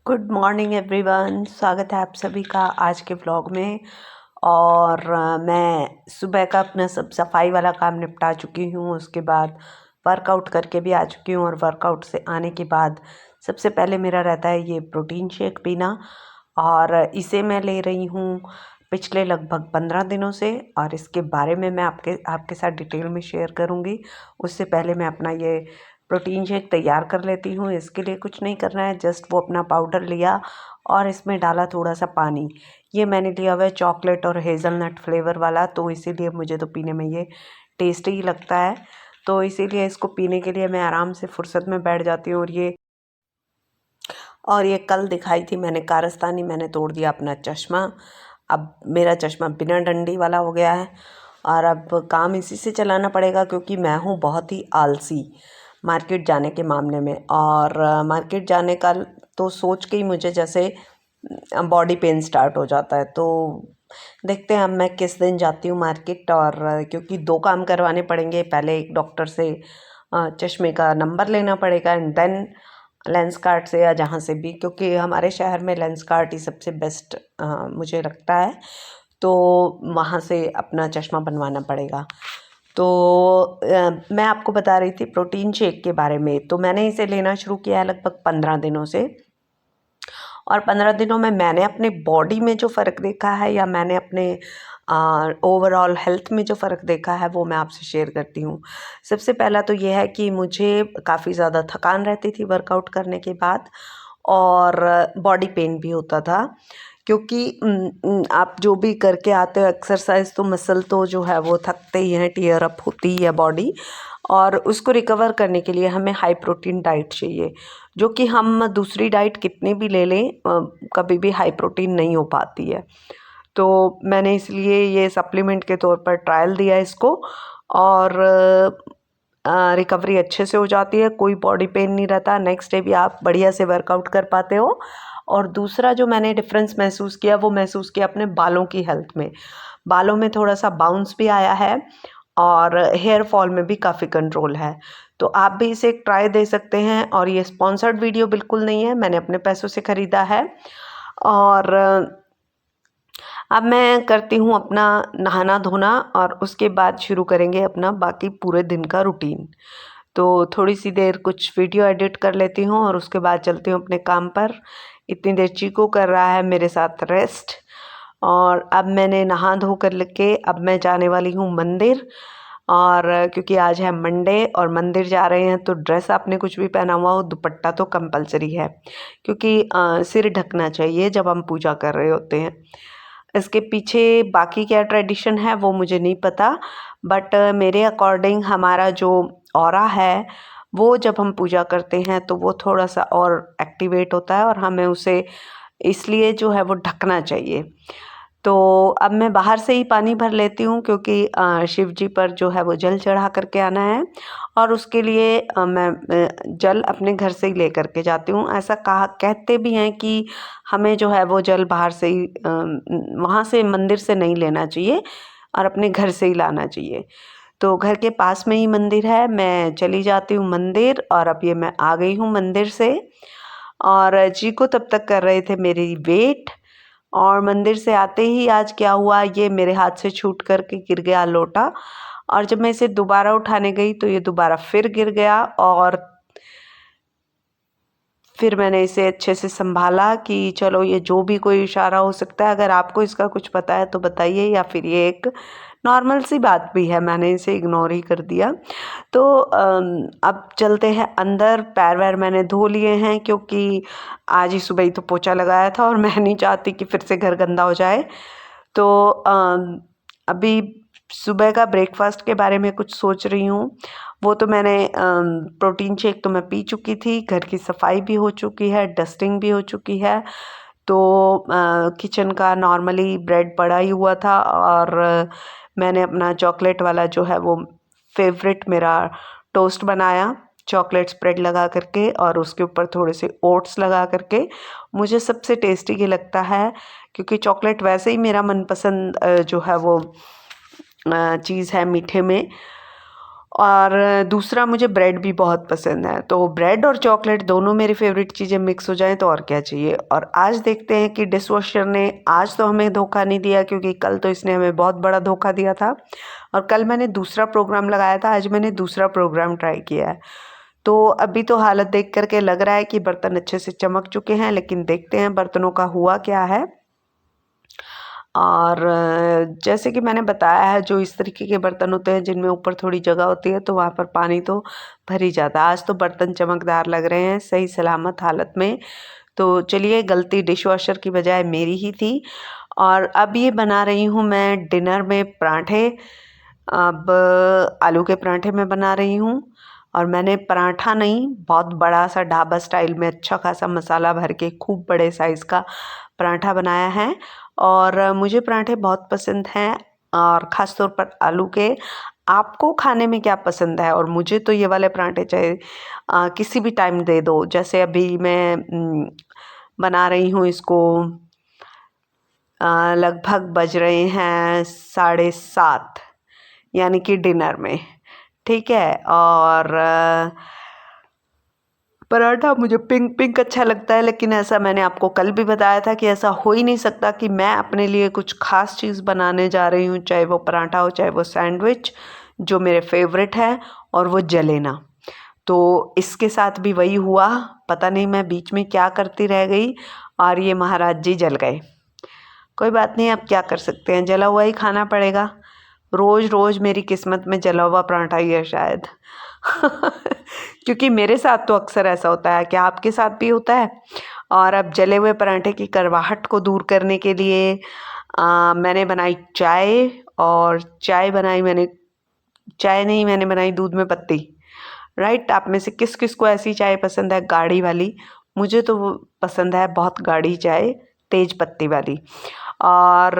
Good morning everyone. स्वागत है आप सभी का आज के व्लॉग में। और मैं सुबह का अपना सब सफाई वाला काम निपटा चुकी हूँ। उसके बाद वर्कआउट करके भी आ चुकी हूँ और वर्कआउट से आने के बाद सबसे पहले मेरा रहता है ये प्रोटीन शेक पीना। और इसे मैं ले रही हूँ पिछले लगभग 15 दिनों से, और इसके बारे में मैं आपके साथ डिटेल में शेयर करूँगी। उससे पहले मैं अपना ये प्रोटीन शेक तैयार कर लेती हूँ। इसके लिए कुछ नहीं करना है, जस्ट वो अपना पाउडर लिया और इसमें डाला थोड़ा सा पानी। ये मैंने लिया हुआ है चॉकलेट और हेज़लनट फ्लेवर वाला, तो इसीलिए मुझे तो पीने में ये टेस्टी ही लगता है। तो इसीलिए इसको पीने के लिए मैं आराम से फुर्सत में बैठ जाती हूँ। और ये कल दिखाई थी मैंने कारस्तानी, मैंने तोड़ दिया अपना चश्मा। अब मेरा चश्मा बिना डंडी वाला हो गया है और अब काम इसी से चलाना पड़ेगा, क्योंकि मैं हूँ बहुत ही आलसी मार्केट जाने के मामले में। और मार्केट जाने का तो सोच के ही मुझे जैसे बॉडी पेन स्टार्ट हो जाता है। तो देखते हैं अब मैं किस दिन जाती हूँ मार्केट। और क्योंकि 2 काम करवाने पड़ेंगे, पहले एक डॉक्टर से चश्मे का नंबर लेना पड़ेगा एंड देन लेंस कार्ट से या जहाँ से भी, क्योंकि हमारे शहर में लेंस कार्ट ही सबसे बेस्ट मुझे लगता है। तो वहाँ से अपना चश्मा बनवाना पड़ेगा। तो मैं आपको बता रही थी प्रोटीन शेक के बारे में। तो मैंने इसे लेना शुरू किया है लगभग 15 दिनों से, और 15 दिनों में मैंने अपने बॉडी में जो फ़र्क देखा है या मैंने अपने ओवरऑल हेल्थ में जो फ़र्क देखा है वो मैं आपसे शेयर करती हूँ। सबसे पहला तो ये है कि मुझे काफ़ी ज़्यादा थकान रहती थी वर्कआउट करने के बाद, और बॉडी पेन भी होता था। क्योंकि आप जो भी करके आते हो एक्सरसाइज, तो मसल तो जो है वो थकते ही हैं, टीयर अप होती है बॉडी। और उसको रिकवर करने के लिए हमें हाई प्रोटीन डाइट चाहिए, जो कि हम दूसरी डाइट कितनी भी ले लें कभी भी हाई प्रोटीन नहीं हो पाती है। तो मैंने इसलिए ये सप्लीमेंट के तौर पर ट्रायल दिया इसको, और रिकवरी अच्छे से हो जाती है, कोई बॉडी पेन नहीं रहता। नेक्स्ट डे भी आप बढ़िया से वर्कआउट कर पाते हो। और दूसरा जो मैंने डिफरेंस महसूस किया वो महसूस किया अपने बालों की हेल्थ में। बालों में थोड़ा सा बाउंस भी आया है और हेयर फॉल में भी काफ़ी कंट्रोल है। तो आप भी इसे एक ट्राई दे सकते हैं। और ये स्पॉन्सर्ड वीडियो बिल्कुल नहीं है, मैंने अपने पैसों से ख़रीदा है। और अब मैं करती हूँ अपना नहाना धोना, और उसके बाद शुरू करेंगे अपना बाकी पूरे दिन का रूटीन। तो थोड़ी सी देर कुछ वीडियो एडिट कर लेती हूँ और उसके बाद चलती हूँ अपने काम पर। इतनी देर चीकू कर रहा है मेरे साथ रेस्ट। और अब मैंने नहा धो कर के अब मैं जाने वाली हूँ मंदिर। और क्योंकि आज है मंडे और मंदिर जा रहे हैं, तो ड्रेस आपने कुछ भी पहना हुआ हो, दुपट्टा तो कंपलसरी है, क्योंकि सिर ढकना चाहिए जब हम पूजा कर रहे होते हैं। इसके पीछे बाकी क्या ट्रेडिशन है वो मुझे नहीं पता, बट मेरे अकॉर्डिंग हमारा जो ऑरा है वो जब हम पूजा करते हैं तो वो थोड़ा सा और एक्टिवेट होता है, और हमें उसे इसलिए जो है वो ढकना चाहिए। तो अब मैं बाहर से ही पानी भर लेती हूँ, क्योंकि शिव जी पर जो है वो जल चढ़ा करके आना है, और उसके लिए मैं जल अपने घर से ही ले करके जाती हूँ। ऐसा कहते भी हैं कि हमें जो है वो जल बाहर से ही वहाँ से मंदिर से नहीं लेना चाहिए और अपने घर से ही लाना चाहिए। तो घर के पास में ही मंदिर है, मैं चली जाती हूँ मंदिर। और अब ये मैं आ गई हूँ मंदिर से, और जी को तब तक कर रहे थे मेरी वेट। और मंदिर से आते ही आज क्या हुआ, ये मेरे हाथ से छूट करके गिर गया लोटा। और जब मैं इसे दोबारा उठाने गई तो ये दोबारा फिर गिर गया, और फिर मैंने इसे अच्छे से संभाला कि चलो ये जो भी कोई इशारा हो सकता है, अगर आपको इसका कुछ पता है तो बताइए, या फिर ये एक नॉर्मल सी बात भी है, मैंने इसे इग्नोर ही कर दिया। तो अब चलते हैं अंदर। पैर वैर मैंने धो लिए हैं, क्योंकि आज ही सुबह ही तो पोछा लगाया था और मैं नहीं चाहती कि फिर से घर गंदा हो जाए। तो अभी सुबह का ब्रेकफास्ट के बारे में कुछ सोच रही हूँ। वो तो मैंने प्रोटीन शेक तो मैं पी चुकी थी, घर की सफाई भी हो चुकी है, डस्टिंग भी हो चुकी है। तो किचन का नॉर्मली ब्रेड पड़ा ही हुआ था, और मैंने अपना चॉकलेट वाला जो है वो फेवरेट मेरा टोस्ट बनाया, चॉकलेट स्प्रेड लगा करके और उसके ऊपर थोड़े से ओट्स लगा करके। मुझे सबसे टेस्टी ये लगता है, क्योंकि चॉकलेट वैसे ही मेरा मनपसंद जो है वो चीज़ है मीठे में। और दूसरा मुझे ब्रेड भी बहुत पसंद है, तो ब्रेड और चॉकलेट दोनों मेरी फेवरेट चीज़ें मिक्स हो जाएं तो और क्या चाहिए। और आज देखते हैं कि डिश वॉशर ने आज तो हमें धोखा नहीं दिया, क्योंकि कल तो इसने हमें बहुत बड़ा धोखा दिया था। और कल मैंने दूसरा प्रोग्राम लगाया था, आज मैंने दूसरा प्रोग्राम ट्राई किया है। तो अभी तो हालत देख करके लग रहा है कि बर्तन अच्छे से चमक चुके हैं, लेकिन देखते हैं बर्तनों का हुआ क्या है। और जैसे कि मैंने बताया है, जो इस तरीके के बर्तन होते हैं जिनमें ऊपर थोड़ी जगह होती है तो वहाँ पर पानी तो भर ही जाता है। आज तो बर्तन चमकदार लग रहे हैं सही सलामत हालत में। तो चलिए, गलती डिश वॉशर की बजाय मेरी ही थी। और अब ये बना रही हूँ मैं डिनर में पराठे। अब आलू के पराठे मैं बना रही हूँ। और मैंने पराठा नहीं, बहुत बड़ा सा ढाबा स्टाइल में अच्छा खासा मसाला भर के खूब बड़े साइज़ का पराठा बनाया है। और मुझे पराठे बहुत पसंद हैं, और ख़ास तौर पर आलू के। आपको खाने में क्या पसंद है? और मुझे तो ये वाले पराठे चाहे किसी भी टाइम दे दो। जैसे अभी मैं बना रही हूँ इसको, लगभग बज रहे हैं 7:30, यानी कि डिनर में। ठीक है। और पराठा मुझे पिंक पिंक अच्छा लगता है, लेकिन ऐसा मैंने आपको कल भी बताया था कि ऐसा हो ही नहीं सकता कि मैं अपने लिए कुछ खास चीज़ बनाने जा रही हूँ, चाहे वो पराठा हो चाहे वो सैंडविच, जो मेरे फेवरेट है, और वो जले ना। तो इसके साथ भी वही हुआ। पता नहीं मैं बीच में क्या करती रह गई और ये महाराज जी जल गए। कोई बात नहीं, अब क्या कर सकते हैं, जला हुआ ही खाना पड़ेगा। रोज़ रोज़ मेरी किस्मत में जला हुआ पराठा ही है शायद। क्योंकि मेरे साथ तो अक्सर ऐसा होता है। क्या आपके साथ भी होता है? और अब जले हुए पराठे की कड़वाहट को दूर करने के लिए मैंने बनाई चाय। और चाय बनाई मैंने, चाय नहीं, मैंने बनाई दूध में पत्ती। राइट। आप में से किस किस को ऐसी चाय पसंद है, गाढ़ी वाली? मुझे तो वो पसंद है, बहुत गाढ़ी चाय, तेज पत्ती वाली। और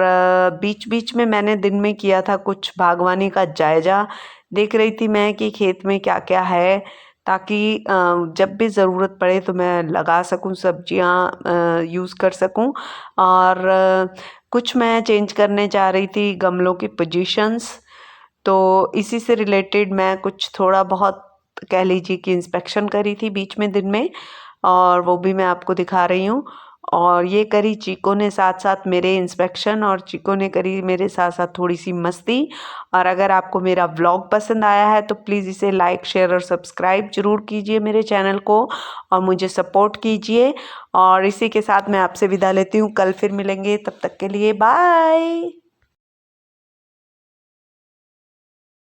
बीच बीच में मैंने दिन में किया था कुछ बागवानी का जायजा। देख रही थी मैं कि खेत में क्या क्या है, ताकि जब भी ज़रूरत पड़े तो मैं लगा सकूं, सब्जियां यूज़ कर सकूं। और कुछ मैं चेंज करने जा रही थी गमलों की पोजीशंस। तो इसी से रिलेटेड मैं कुछ थोड़ा बहुत कह लीजिए कि इंस्पेक्शन करी थी बीच में दिन में, और वो भी मैं आपको दिखा रही हूँ। और ये करी चीको ने साथ साथ मेरे इंस्पेक्शन, और चीको ने करी मेरे साथ साथ थोड़ी सी मस्ती। और अगर आपको मेरा व्लॉग पसंद आया है तो प्लीज़ इसे लाइक शेयर और सब्सक्राइब ज़रूर कीजिए मेरे चैनल को, और मुझे सपोर्ट कीजिए। और इसी के साथ मैं आपसे विदा लेती हूँ, कल फिर मिलेंगे, तब तक के लिए बाय।